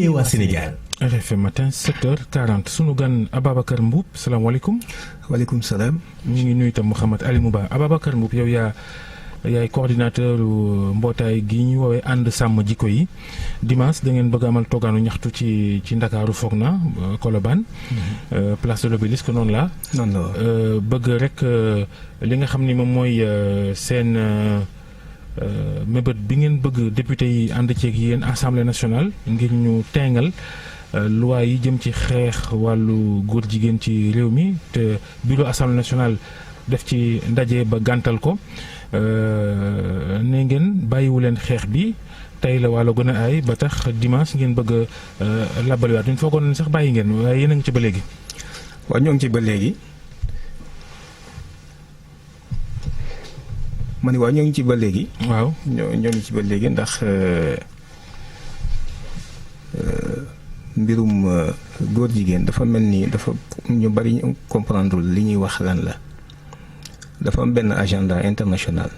yee waa Sénégal. RFM matin 7h40 sunu gan Ababacar Mboup salaamaaleykum. waaleykum salaam. ñu ngi nuyu itam Mouhamed Ali Mouba Ababacar Mboup yow yaay coordinateur mbootaay gi ñu woowee ànd sàmm jikko yi dimanche da ngeen bëgg amal toogaanu ñaxtu ci Ndakaaru foog na Colobane place de l'Obélisque noonu la bëgg rek li nga xam ni moom mooy seen mébét bi ngeen bëgg député yi ànd ceeg yéen assemblée nationale ngir ñu teengal loi yi jëm ci xeex wàllu góor jigéen ci réew mi te bureau assemblée nationale def ci ndaje ba gàntal ko ne ngeen bàyyiwu leen xeex bi tey la wàllu gën a aay ba tax dimanche ngeen bëgg a labaliwaat ñu foogoon ne sax bàyyi ngeen waaye yéen a ngi ci ba léegi. waaw ñoo ngi ci ba léegi ma ne waaw ñoo ngi ci ba léegi. waaw ñoo ngi ci ba léegi ndax mbirum góor jigéen dafa mel ni dafa ñu bari comprendre li ñuy wax lan la. dafa am benn agenda international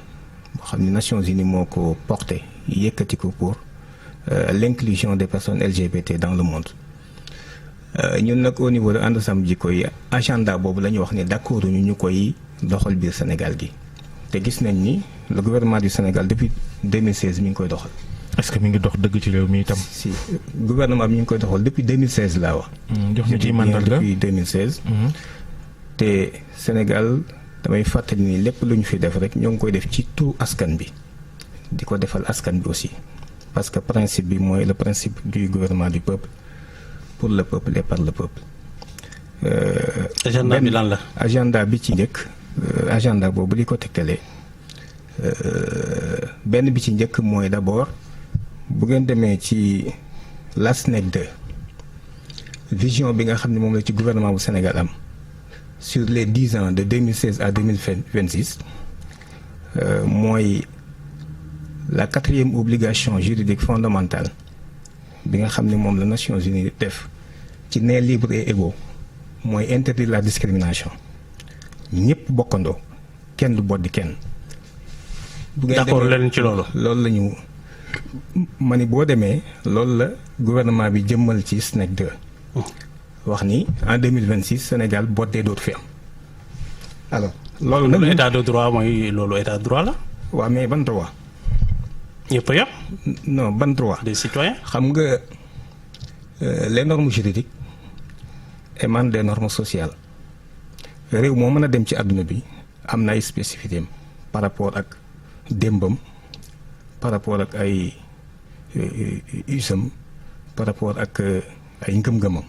boo xam ne Nations Unies moo ko porté yëkkati ko pour l'inclusion des personnes LGBT dans le monde ñun nag au niveau de ànd sàmm jikko yi agenda boobu la ñu wax ne d'accord ñu koy doxal biir Sénégal gi te gis nañ ni le gouvernement du Sénégal depuis 2016 mi ngi koy doxal. est-ce que mi ngi dox dëgg ci réew mi itam. si gouvernement bi ñu ngi koy doxal depuis 2016 laa wax. jox ñu ci mandarga depuis 2016. te Sénégal. damay fàttali ni lépp lu ñu fi def rek ñoo ngi koy def ci turu askan bi di ko defal askan bi aussi parce que principe bi mooy le principe du gouvernement du peuple pour le peuple et par le peuple. agenda bi lan la. agenda bi ci njëkk agenda boobu li ko tegtalee benn bi ci njëkk mooy d'abord bu ngeen demee ci LASNEC 2 vision bi nga xam ne moom la ci gouvernement bu Sénégal am. sur les 10 ans de 2016 à 2026 mooy la 4e obligation juridique fondamentale bi nga xam ne moom la Nations Unies def ci né libre et égaux mooy interdire la discrimination ñëpp bokkandoo kenn du boddi kenn. bu ngeen d'accord leen ci loolu. loolu la ñu ma ni boo demee loolu la gouvernement bi jëmmal ci SNEC 2. wax ni en 2026 Sénégal boddee dootu fi am alors. loolu nag état de droit mooy loolu état de droit la. waaw mais ban droit. ñëpp a yem. non ban droit. des citoyens. xam nga les normes juridiques émanent des normes sociales réew moo mën a dem ci àdduna bi am na ay spécificités par rapport ak démbam par rapport ak ay usam par rapport ak ay ngëm-ngëmam.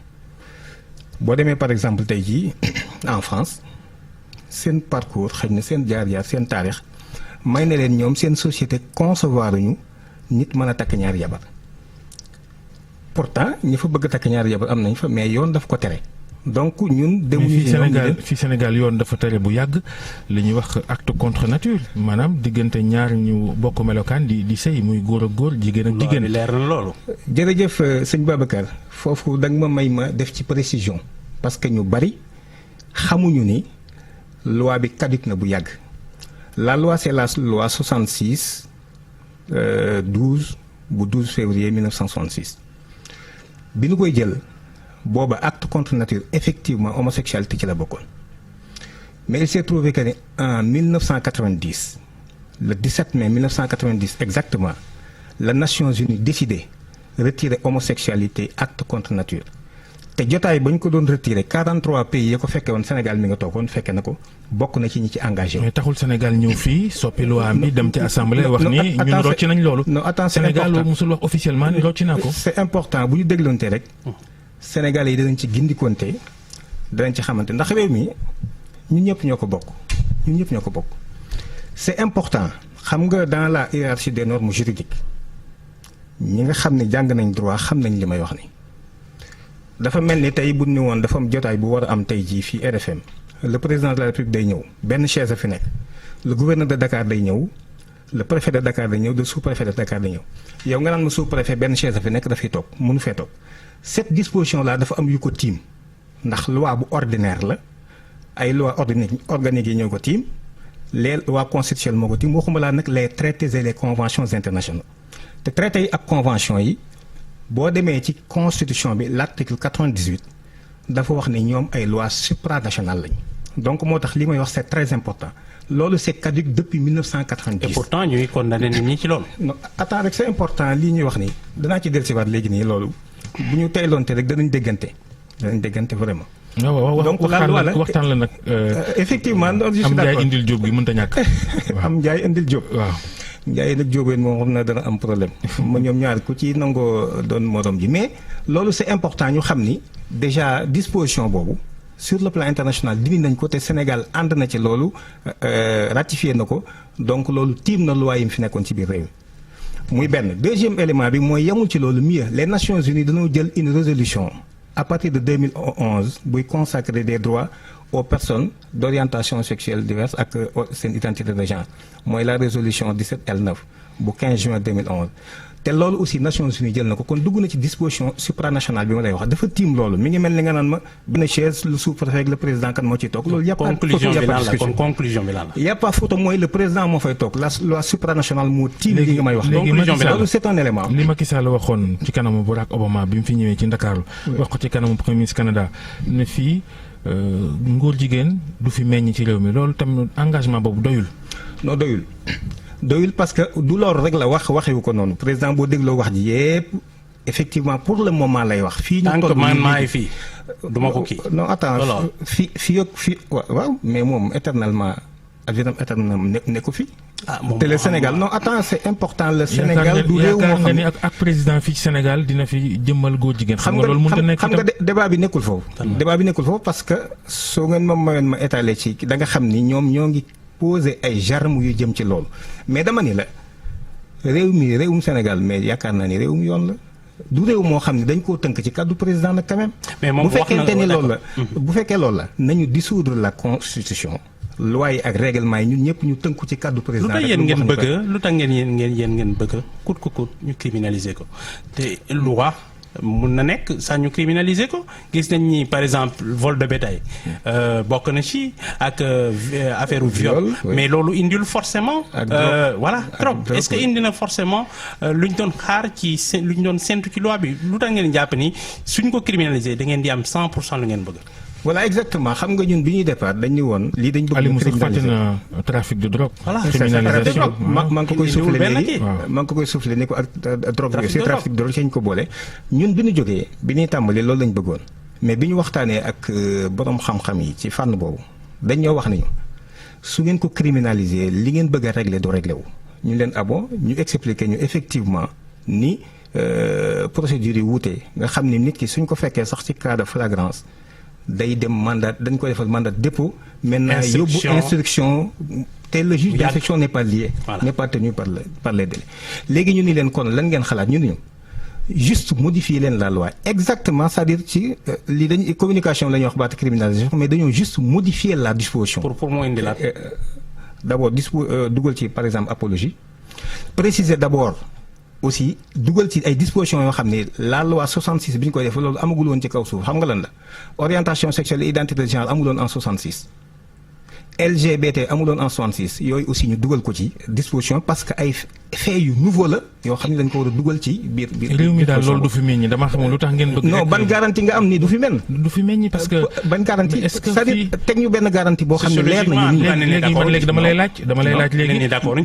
boo demee par exemple tey jii en France seen parcours xëy na seen jaar-jaar seen taarix may na leen ñoom seen société concevoir ñu nit mën a takk ñaari jabar pourtant ñi fa bëgg a takk ñaari jabar am nañ fa mais yoon daf ko tere donc ñun. demuñu fii Sénégal yoon dafa tere bu yàgg li ñuy wax acte contre nature maanaam diggante ñaar ñu bokk melokaan di sëy muy góor ak góor jigéen ak jigéen. leer na loolu. jërëjëf sëñ Babacar foofu da nga ma may ma def ci précision parce que ñu bari xamuñu ni loi bi caduc na bu yàgg la loi c'est la loi 66 12 bu 12 février 1966 bi ñu koy jël. booba acte contre nature effectivement homosexualité ci la bokkoon mais il s'est trouvé que en 1990 le 17 mai 1990 exactement la Nations Unies décidé retirer homosexualité acte contre nature te jotaay ba ñu ko doon retirer 43 pays ya ko fekkee woon Sénégal mi nga toogoon fekke na ko bokk na ci ñi ci engagé. mais taxul Sénégal ñëw fii soppi loi bi dem ci assemblée wax ni ñun rocci nañ loolu. non attends c'est Sénégal musul wax officiellement ni rocci naa ko. c'est important bu ñu dégloonte rek. Sénégalais yi danañ ci gindikonte danañ ci xamante ndax réew mi ñun ñëpp ñoo ko bokk c'est important xam nga dans la hiérarchie des normes juridiques ñi nga xam ne jàng nañ droit xam nañ li may wax ni dafa mel ni tey bu ñu woon dafa am jotaay bu war a am tey jii fii RFM le président de la République day ñëw benn chaise a fi nekk le gouverneur de Dakar day ñëw le préfet de Dakar day ñëw le sous-préfet de Dakar day ñëw yow nga naan ma sous-préfet benn chaise a fi nekk dafay toog mënu fee toog. cette disposition là dafa am yu ko tiim ndax loi bu ordinaire la ay loi organique yi ñoo ko tiim les lois constitutionnelles moo ko tiim waxuma laa nag les traités et les conventions internationales te traités yi ak conventions yi boo demee ci constitution bi l'article 98 dafa wax ne ñoom ay lois supranationales lañ donc moo tax li may wax c'est très important loolu c'est caduc depuis 1990. et pourtant ñu ngi condamné nit ñi ci loolu. non attends rek c'est important lii ñuy wax nii danaa ci dellusiwaat léegi nii loolu bu ñu teyloonte rek danañ déggante vraiment. waaw donc waxtaan la nag. effectivement loolu je suis am d'accord njaay indil jóob gi mënta ñàkk. am njaay indil jóob. waaw njaay nag jóobeen moom xam na dana am problème. ma ñoom ñaar ku ci nangoo doon morom ji mais loolu c'est important ñu xam ni déjà disposition boobu sur le plan international dindi nañ ko te Sénégal ànd na ci loolu ratifié na ko donc loolu tiim na loi yi mu fi nekkoon ci biir réew muy benn deuxième élément bi mooy yemul ci loolu mieux les Nations Unies dañoo jël une résolution à partir de 2011 buy consacrer des droits aux personnes d'orientation sexuelle diverse ak seen identité de genre mooy la résolution 17L9 bu 15 juin 2011 te loolu aussi Nations Unies jël na ko kon dugg na ci disposition supranationale bi ma lay wax dafa tiim loolu mi ngi mel ni nga naan ma benn chaise lu sous-préfet ak le président kan moo ciy toog loolu y a pas conclusion bi lan la y a pas photo mooy le président moo fay toog la loi supranationale moo tiim li nga may wax loolu c'est un élément li Macky Sall waxoon ci kanamu Barack Obama bi mu fi ñëwee ci Ndakaaru wax ko ci kanamu Premier ministre Canada ne fii ngóor jigéen du fi meññ ci réew mi loolu tam engagement boobu doyul parce que du loolu rek la waxewu ko noonu président boo dégloo wax ji yépp effectivement pour le moment lay wax. fii ñu toll man maay fii duma ko kii. non attends fii waaw mais moom éternellement aviram éternellement nekku fi. te le Sénégal non attends c'est important le Sénégal du réew moo xam nga ni ak président fii ci Sénégal dina fi jëmmal góor jigéen. xam nga loolu mënut a nekk xam nga débat bi nekkul foofu. Parce que soo ngeen ma mayoon ma étaler ci da nga xam ni ñoom ñoo ngi poser ay germes yu jëm ci loolu mais dama ni la réewum Sénégal mais yaakaar naa ni réewum yoon la du réew moo xam ne dañ koo tënk ci kàddu président nag quand même. mais moom bu fekkente ni loolu la. bu fekkee loolu la nañu dissoudre la constitution. loi yi ak règlement yi ñun ñëpp ñu tënku ci kàddu président. lu tax ngeen bëgg kut ñu criminaliser ko te loi mun na nekk sax ñu criminaliser ko gis nañ ni par exemple vol de bétail bokk na ci ak affaire viol mais loolu indil forcément voilà trop est-ce que indi na forcément lu ñu doon xaar ci lu ñu doon séntu ci loi bi lu tax ngeen jàpp ni suñ ko criminaliser da ngeen di am 100% lu ngeen bëgg. voilà exactement xam nga ñun bi ñuy départ dañu woon lii dañ bëgg Aliou Moussa fàtte na trafic de drogue. voilà criminalisation maa ngi ko koy soufflé léegi maa ngi ko koy soufflé ni ko ak drogue bi aussi trafic de drogue ci ñu ko boole. ñun bi ñu jógee bi ñuy tàmbali loolu lañ bëggoon mais bi ñu waxtaanee ak borom xam-xam yi ci fànn boobu dañ ñoo wax nañu su ngeen ko criminaliser li ngeen bëgg a régler du régler wu. ñu leen abo ñu expliquer ñu effectivement ni procédure yi wuute nga xam ni nit ki suñ ko fekkee sax ci cas de flagrance. day dem mandat dañ ko defal mandat dépôt. maintenant yóbbu instruction te le juge d'instruction n'est pas lié. n'est pas tenu par les délais. léegi ñu ni leen kon lan ngeen xalaat ñu ni ñu juste modifier leen la loi exactement c'est-à-dire ci li dañ communication la ñuy wax baat criminalisation mais dañoo juste modifier la disposition. pour moo indi la. d'abord dugal ci par exemple apologie préciser d'abord. aussi dugal ci ay dispositions yoo xam ne la loi 66 bi ñu koy def loolu amagul woon ci kaw suuf xam nga lan la orientation sexuelle et identité de genre amuloon en 66 LGBT amuloon en 66 yooyu aussi ñu dugal ko ci disposition parce que ay faits yu nouveau la yoo xam ne dañ ko war a dugal ci biir réew mi daal loolu du fi meññ dama xamul lu tax ngeen bëgg. non ban garantie nga am ni du fi mel. du fi meññ parce que. ban garantie c'est-à-dire teg ñu benn garantie boo xam ne leer nañu nii. léegi dama lay laaj léegi. d'accord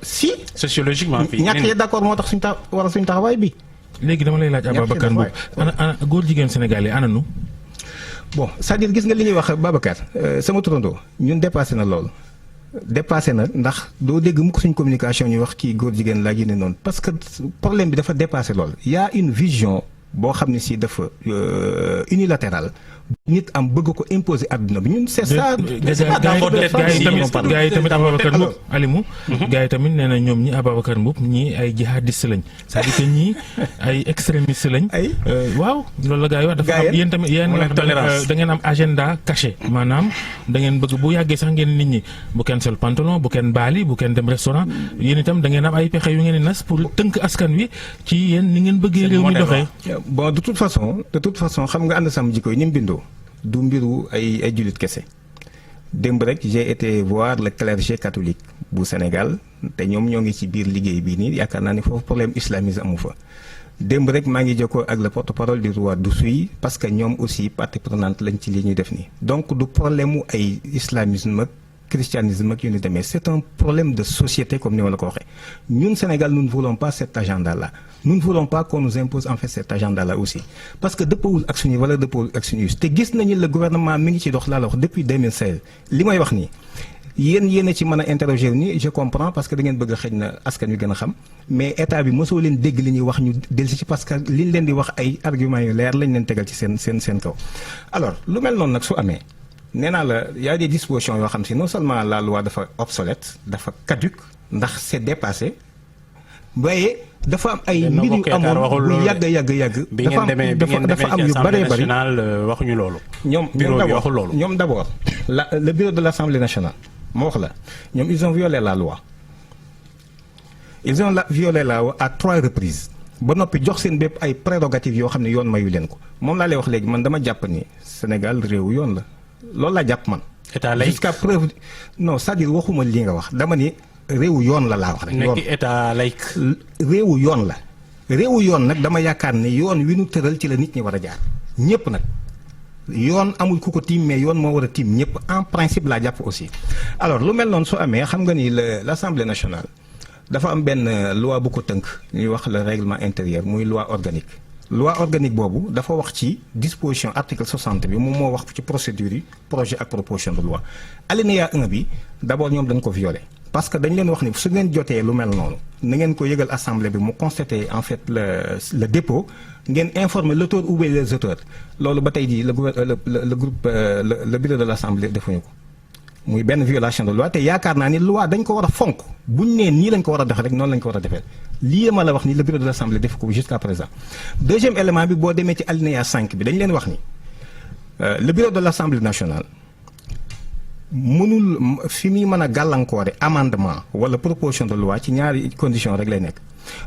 si. sociologiquement fii ñàkkee d'accord moo tax suñu taxawaay bi. léegi dama lay laaj Ababacar Mboup ana góor jigéen Sénégal yi ana nu. bon c'est-à-dire gis nga li ñuy wax Babacar sama turandoo ñun dépassé na loolu dépassé na ndax doo dégg mu ko suñ communication ñu wax kii góor jigéen laa génne noonu parce que problème bi dafa dépassé loolu y a une vision boo xam ne si dafa unilatérale nit am bëgg ko imposer adduna bi ñun c'est ça. gaa yi tamit Ababacar Mboup Alimu gaa yi tamit nee na ñoom ñi Ababacar Mboup ñii ay jihadiste lañ c'est-à-dire que ñii ay extrémiste lañ. waaw loolu la gaa yi wax dafa am yéen tamit yéen da ngeen am agenda caché maanaam da ngeen bëgg bu yàggee sax ngeen nit ñi bu kenn sol pantalon bu kenn baali bu kenn dem restaurant yéen itam da ngeen am ay pexe yu ngeen di nas pour tënk askan wi ci yéen ni ngeen bëggee réew mi doxee. bon de toute façon xam nga ànd sàmm jikko yi ni mu bindoo du mbiru ay jullit kese démb rek j'ai été voir le clergé catholique bu Sénégal te ñoom ñoo ngi ci biir liggéey bii nii yaakaar naa ni foofu problème islamisme amu fa démb rek maa ngi jokkoo ak le porte-parole du roi d'Oussouye parce que ñoom aussi partie prenante lañ ci li ñuy def nii. donc du problème mu ay islamisme ak christianisme ak yu ni demee c'est un problème de société comme ni ma la ko waxee ñun Sénégal nous ne voulons pas cet agenda là nous ne voulons pas qu'on nous impose en fait cet agenda là aussi parce que dëppawul ak suñuy wala dëppawul ak suñuy te gis nañu le gouvernement mi ngi ci dox laa la wax depuis 2016 li may wax nii yéen a ci mën a interroger ni je comprends parce que da ngeen bëgg a xëy na askan wi gën a xam mais état bi mosoo leen dégg li ñuy wax ñu dellusi ci parce que liñ leen di wax ay arguments yu leer lañ leen tegal ci seen kaw alors lu mel noonu nag su amee nee naa la y a des dispositions yoo xam si non seulement la loi dafa obsolète dafa caduque ndax c'est dépassé waaye dafa am ay mbir yu amoon bu yàgg dafa am yu bëree bëri waxuñu loolu. ñoom d'abord le bureau de l'Assemblée nationale moo wax la ñoom ils ont violé la loi violé la loi à 3 reprises ba noppi jox seen bépp ay prérogatives yoo xam ne yoon mayu leen ko moom laa lay wax léegi man dama jàpp ni Sénégal réewu yoon la loolu laa jàpp man. état laïque jusqu'à preuve non c'est-à-dire waxuma li nga wax dama ni réewu yoon la laa wax rek. nekk état laïque. réewu yoon la réewu yoon nag dama yaakaar ne yoon wi nu tëral ci la nit ñi war a jaar ñëpp nag yoon amul ku ko tiim mais yoon moo war a tiim ñëpp en principe laa jàpp aussi. alors lu mel noonu su amee xam nga ni l'Assemblée nationale dafa am benn loi bu ko tënk ñuy wax le règlement intérieur muy loi organique. loi organique boobu dafa wax ci disposition article 60 bi moom moo wax ci procédure yi projet ak proposition de loi alinéa 1 bi d'abord ñoom dañ ko violé parce que dañ leen wax ni su ngeen jotee lu mel noonu na ngeen ko yëgal assemblée bi mu constater en fait le dépôt ngeen informer l'auteur ou les auteurs loolu ba tey jii le groupe le bureau de l'assemblée defuñu ko muy benn violation de loi te yaakaar naa ni loi dañ ko war a fonk buñ nee nii lañ ko war a def rek noonu lañ ko war a defee lii ma la wax ni le bureau de l'assemblée def ko jusqu'à présent. deuxième élément bi boo demee ci alinéa 5 bi dañ leen wax ni le bureau de l'assemblée nationale mënul fi muy mën a gàllankoore amendement wala proposition de loi ci ñaari condition rek lay nekk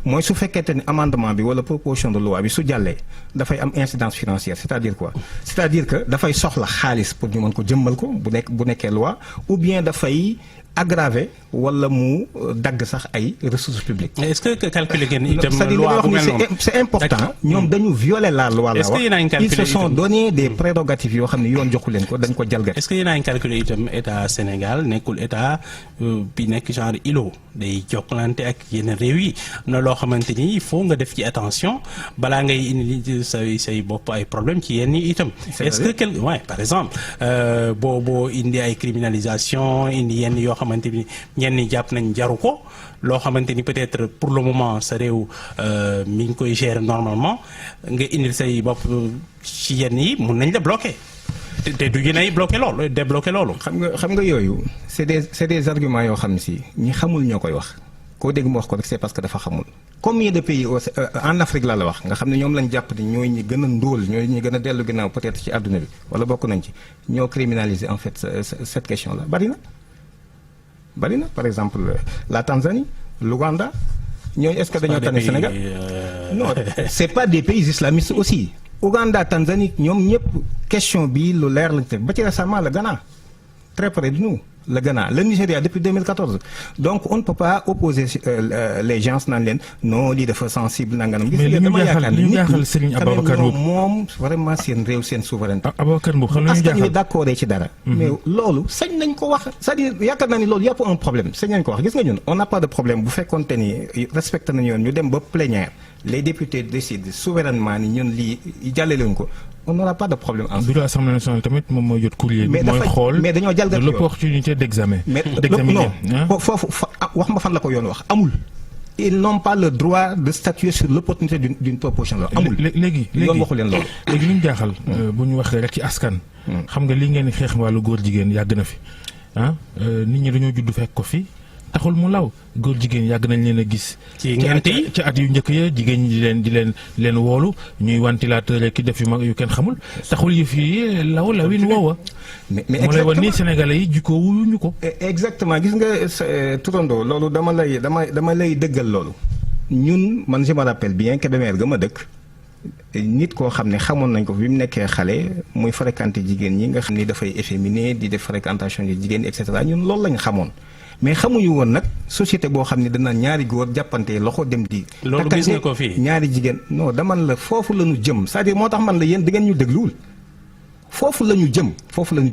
mooy su fekkente ni amendement bi wala proposition de loi bi su jàllee dafay am incidence financière c'est-à-dire quoi c'est-à-dire que dafay soxla xaalis pour ñu mën ko jëmmal ko bu nekkee loi ou bien dafay aggraver wala mu dagg sax ay ressources publiques. mais est-ce que calculer ngeen itam loi bu mel noonu c'est important. ñoom dañu violer la loi la wax. Ils se sont donné des prérogatives yoo xam ne yoon joxu leen ko dañ ko jalgati. est-ce que yéen a ngi calculer itam état Sénégal nekkul état bi nekk genre îlot day jokkalante ak yeneen réew yi na loo xamante ni il faut nga def ci attention balaa ngay indi say bopp ay problème ci yenn yi itam. est-ce que par exemple boo indi ay criminalisation indi yenn yoo xamante ni ñenn ñi jàpp nañ jaru ko loo xamante ni peut-être pour le moment sa réew mi ngi koy gérer normalement nga indil say bopp ci yenn yi mun nañ la bloquer te du yéen ay bloquer loolu débloquer loolu. xam nga yooyu c'est des arguments yoo xam ne si ñi xamul ñoo koy wax koo dégg mu wax ko rek c'est parce que dafa xamul. combien de pays en Afrique la wax nga xam ne ñoom lañ jàpp ni ñooy ñi gën a ndóol ñooy ñi gën a dellu ginnaaw peut-être ci àdduna bi wala bokk nañ ci ñoo criminaliser en fait cette question là bari na par exemple la Tanzanie l'Ouganda ñooñu est-ce que dañoo tane Sénégal non c'est pas des pays islamistes aussi Ouganda Tanzanie ñoom ñëpp question bi lu leer lañ teg ba ci récemment le Ghana très près de nous le Ghana le Nigeria depuis 2014 donc on ne peut pas opposer les gens naan leen non lii dafa sensible nanganam. mais li ñu jaaxal Serigne Ababacar Mboup moom vraiment seen réew seen souveraineté. Ababacar Mboup xam nga ñu jaaxal d'accord ci dara. mais loolu sañ nañ ko wax c'est-à-dire yaakaar naa ni loolu yàpp un problème sañ nañ ko wax gis nga ñun on n'a pas de problème bu fekkoonte ni respecté nañu yoon ñu dem ba plénière les députés décident souverainement ni ñun lii jàllale wuñ ko. on n'aura pas de problème en bureau Assemblée nationale tamit moom mooy jot courrier bi mooy xool mais dañoo jalgati l'opportunité d'examiner non foofu wax ma fan la ko yoon wax amul ils n'ont pas le droit de statuer sur l'opportunité d'une proposition la amul léegi yoon waxu leen loolu léegi li ñu jaaxal bu ñu waxee rek ci askan xam nga li ngeen di xeex wàllu góor jigéen yàgg na fi nit ñi dañoo judd fekk ko fi taxul mu law góor jigéen yàgg nañ leen a gis. ci ngent yi ci at yu njëkk ya jigéen ñi di leen woolu ñuy ventilateur ki def yu mag yu kenn xamul taxul yëf yi lawin woowa. mais moo lay wan ni Sénégalais yi jikkoo wuñu ko. exactement gis nga turandoo loolu dama lay dëggal loolu. ñun man je me rappelle bien Kébémer ga ma dëkk nit koo xam ne xamoon nañ ko bi mu nekkee xale muy fréquenter jigéen ñi nga xam ni dafay efféminé di def fréquentation yi jigéen ñi et cetera ñun loolu lañ xamoon. mais xamuñu woon nag société boo xam ne dana ñaari góor jàppante loxo dem di. loolu gis nga ko fii ñaari jigéen non daman la foofu la ñu jëm c'est-à-dire moo tax man la yéen di ngeen ñu dégluwul foofu la ñu jëm foofu la ñu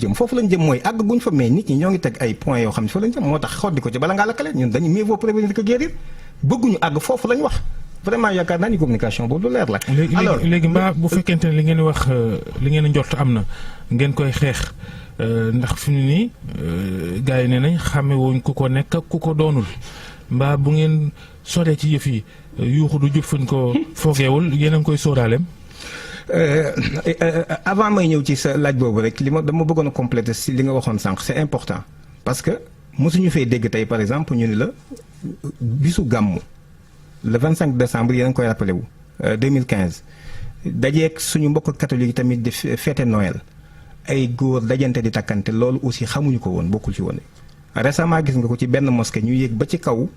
jëm mooy àgg guñ fa mais nit ñi ñoo ngi teg ay points yoo xam ne fa la ñu jëm moo tax xoddi ko ci bala ngaa lakkale ñun dañu mieux vaut prévenir que guérir bëgguñu àgg foofu la ñu wax vraiment yaakaar naa ni communication boobu lu leer la. alors léegi mbaa bu fekkente ne li ngeen wax li ngeen njort am na ngeen koy xeex ndax fi mu ne nii gars yi nee nañ xàmme wuñ ku ko nekk ku ko doonul mbaa bu ngeen soree ci yëf yi yuuxu du jub fuñ ko foogeewul yéen a ngi koy sóoraaleem. avant may ñëw ci sa laaj boobu rek dama bëggoon a compléter si li nga waxoon sànq c'est important parce que mosuñu fee dégg tey par exemple ñu ni la bisu gàmmu le 25 décembre yéen a ngi koy rappelé wu 2015 dajeeg suñu mbokk catholique yi tamit di fête Noël ay góor dajante di takkante loolu aussi xamuñu ko woon bokkul ci woon récemment gis nga ko ci benn mosquée ñu yéeg ba ci kaw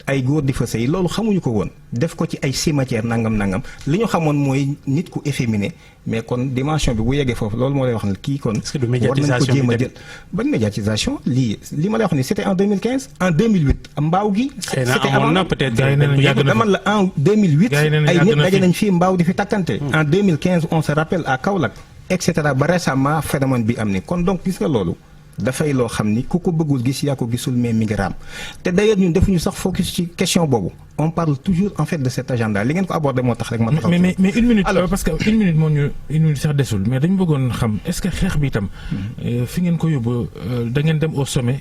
ay góor di fa sëy loolu xamuñu ko woon def ko ci ay cimetière nangam li ñu xamoon mooy nit ku efféminé mais kon dimension bi bu yeggee foofu loolu moo lay wax ne kii kon. war nañ ko jéem a jël ban médiatisation li ma lay wax ni c'était en 2015 en 2008 mbaaw gi. c'était amoon na peut-être dama la en 2008. ay nit daje nañ fii mbaaw di fi takkante. en 2015 on se rappelle à Kaolack et cetera ba récemment phénomène bi am ni kon donc gis nga loolu. dafay loo xam ni ku ko bëggul gis yaa ko gisul mais mi ngi raam te d'ailleurs ñun defuñu sax focus ci question boobu on parle toujours en fait de cet agenda li ngeen ko abordé moo tax rek ma taxaw mais une minute alors parce que une minute moo ñu une minute sax desul mais dañu bëggoon xam est-ce que xeex bi itam fi ngeen ko yóbbu da ngeen dem au sommet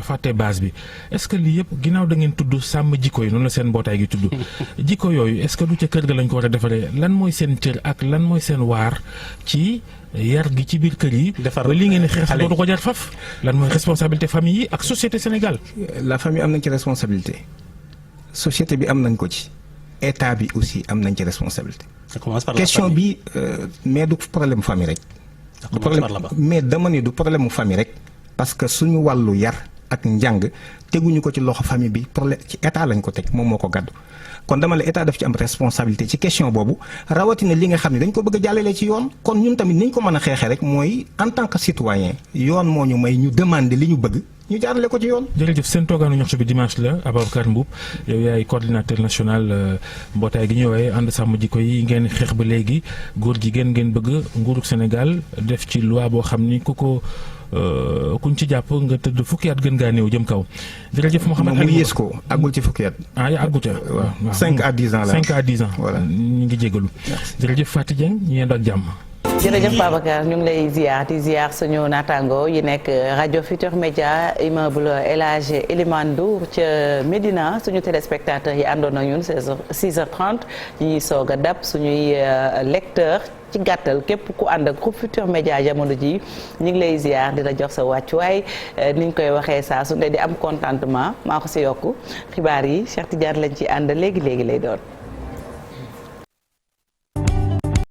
fàtte base bi est-ce que lii yëpp ginnaaw da ngeen tudd sàmm jikko yi noonu la seen mbootaay gi tudd jikko yooyu est-ce que du ca kër ga lañ ko war a defaree lan mooy seen cër ak lan mooy seen waar ci yar gi ci biir kër yi. ba li ngeen di xeex dootu ko jar faf lan mooy responsabilité famille yi ak société Sénégal. la famille am nañ ci responsabilité société bi am nañ ko ci état bi aussi am nañ ci responsabilité. question bi mais du problème famille rek. du problème mais dama ne du problème mu famille rek. parce que suñu wàllu yar ak njàng teguñu ko ci loxo famille bi problème ci état lañ ko teg moom moo ko gàddu. kon dama la état daf ci am responsabilité ci question boobu rawatina li nga xam ne dañ ko bëgg a jàllale ci yoon kon ñun tamit ni ñu ko mën a xeexee rek mooy en tant que citoyen yoon moo ñu may ñu demander li ñu bëgg ñu jaarale ko ci yoon. jërëjëf seen toogaanu ñaxtu bi dimanche la Ababacar Mboup yow yaay coordinateur national mbootaay gi ñu woowee ànd sàmm jikko yi ngeen xeex ba léegi góor jigéen ngeen bëgg nguurug Sénégal def ci loi boo xam ni ku ko kuñ ci jàpp nga tëdd fukki at gën ngaa néew jëm kaw. jërëjëf Mouhamed Aliou mu yées ko àggul ci fukki at. yaa àggu ca waaw 5 à 10 ans la 5 à 10 ans. voilà ñu ngi jégalu. jërëjëf Fatou Dieng ñu yendu ak jàmm. jërëjëf Babacar ñu ngi lay ziar suñu naataango yi nekk rajo Futur Média immeuble El Hadj Elimane Ndour ca Médina suñu téléspectateurs yi àndoon ak ñun 6h30 ñuy soog a dab suñuy lecteur ci gàttal képp ku ànd ak groupe Futur Média jamono ji ñu ngi lay ziar di la jox sa wàccuwaay ni ñu koy waxee saa su ne di am contentement maa ko si yokku xibaar yi Cheikh Tidiane lañ ci ànd léegi lay doon.